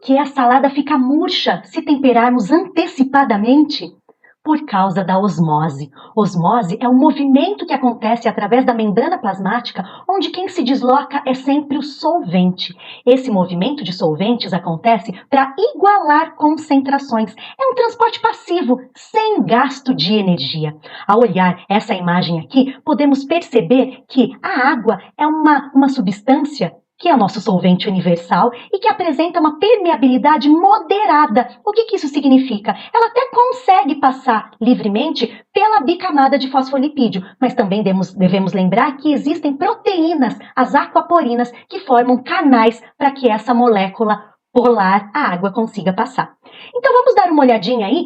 que a salada fica murcha se temperarmos antecipadamente? Por causa da osmose. Osmose é um movimento que acontece através da membrana plasmática, onde quem se desloca é sempre o solvente. Esse movimento de solventes acontece para igualar concentrações. É um transporte passivo, sem gasto de energia. Ao olhar essa imagem aqui, podemos perceber que a água é uma substância que é o nosso solvente universal e que apresenta uma permeabilidade moderada. O que isso significa? Ela até consegue passar livremente pela bicamada de fosfolipídio, mas também devemos lembrar que existem proteínas, as aquaporinas, que formam canais para que essa molécula polar, a água, consiga passar. Então vamos dar uma olhadinha aí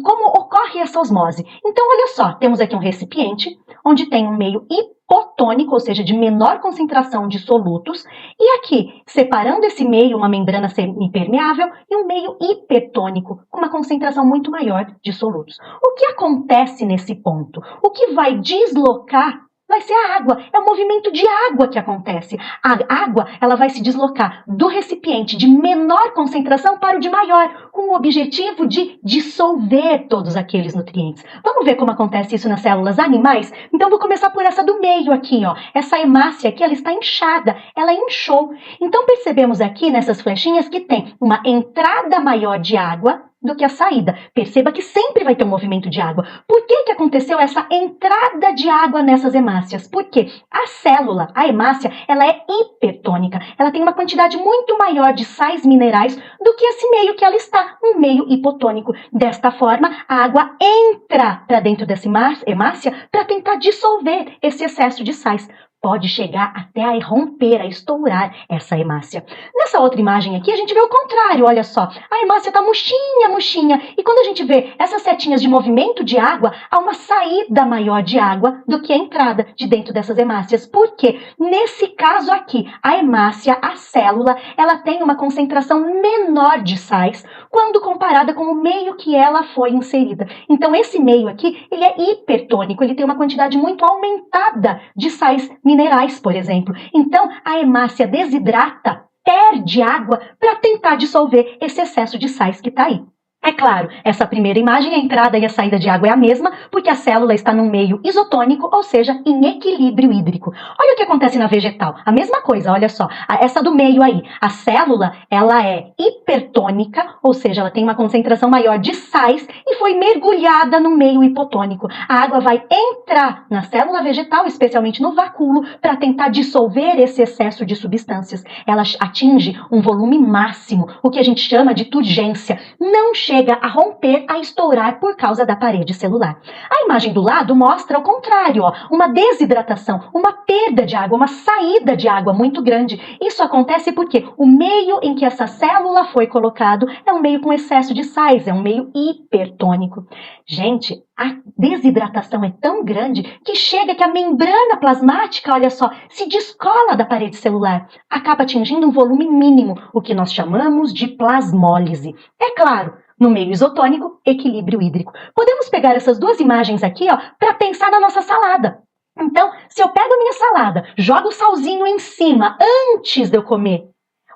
como ocorre essa osmose. Então olha só, temos aqui um recipiente onde tem um meio hipotônico, ou seja, de menor concentração de solutos, e aqui, separando esse meio, uma membrana semipermeável e um meio hipertônico, com uma concentração muito maior de solutos. O que acontece nesse ponto? O que vai deslocar vai ser a água, é o movimento de água que acontece. A água, ela vai se deslocar do recipiente de menor concentração para o de maior, com o objetivo de dissolver todos aqueles nutrientes. Vamos ver como acontece isso nas células animais? Então vou começar por essa do meio aqui, ó. Essa hemácia aqui, ela está inchada, ela inchou. Então percebemos aqui nessas flechinhas que tem uma entrada maior de água do que a saída. Perceba que sempre vai ter um movimento de água. Por que aconteceu essa entrada de água nessas hemácias? Porque a célula, a hemácia, ela é hipertônica. Ela tem uma quantidade muito maior de sais minerais do que esse meio que ela está, um meio hipotônico. Desta forma, a água entra para dentro dessa hemácia para tentar dissolver esse excesso de sais. Pode chegar até a romper, a estourar essa hemácia. Nessa outra imagem aqui, a gente vê o contrário, olha só. A hemácia está murchinha, murchinha. E quando a gente vê essas setinhas de movimento de água, há uma saída maior de água do que a entrada de dentro dessas hemácias. Por quê? Nesse caso aqui, a hemácia, a célula, ela tem uma concentração menor de sais quando comparada com o meio que ela foi inserida. Então, esse meio aqui, ele é hipertônico, ele tem uma quantidade muito aumentada de sais minerais, por exemplo. Então, a hemácia desidrata, perde água para tentar dissolver esse excesso de sais que está aí. É claro, essa primeira imagem, a entrada e a saída de água é a mesma, porque a célula está num meio isotônico, ou seja, em equilíbrio hídrico. Olha o que acontece na vegetal, a mesma coisa, olha só, essa do meio aí, a célula, ela é hipertônica, ou seja, ela tem uma concentração maior de sais e foi mergulhada no meio hipotônico. A água vai entrar na célula vegetal, especialmente no vacúolo, para tentar dissolver esse excesso de substâncias. Ela atinge um volume máximo, o que a gente chama de turgência. Não chega a romper, a estourar por causa da parede celular. A imagem do lado mostra o contrário, ó, uma desidratação, uma perda de água, uma saída de água muito grande. Isso acontece porque o meio em que essa célula foi colocado é um meio com excesso de sais, é um meio hipertônico. Gente, a desidratação é tão grande que chega que a membrana plasmática, olha só, se descola da parede celular, acaba atingindo um volume mínimo, o que nós chamamos de plasmólise. É claro, no meio isotônico, equilíbrio hídrico. Podemos pegar essas duas imagens aqui, ó, para pensar na nossa salada. Então, se eu pego a minha salada, jogo o salzinho em cima antes de eu comer,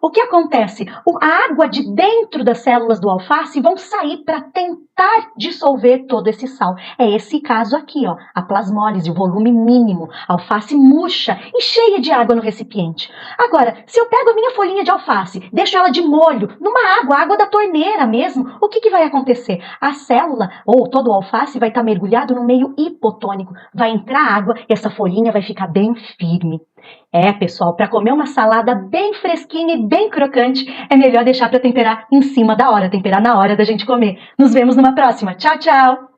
o que acontece? A água de dentro das células do alface vão sair para tentar dissolver todo esse sal. É esse caso aqui, ó, a plasmólise, o volume mínimo, alface murcha e cheia de água no recipiente. Agora, se eu pego a minha folhinha de alface, deixo ela de molho, numa água da torneira mesmo, o que vai acontecer? A célula, ou todo o alface, vai estar mergulhado no meio hipotônico, vai entrar água e essa folhinha vai ficar bem firme. É, pessoal, para comer uma salada bem fresquinha e bem crocante, é melhor deixar para temperar em cima da hora, temperar na hora da gente comer. Nos vemos numa próxima. Tchau, tchau!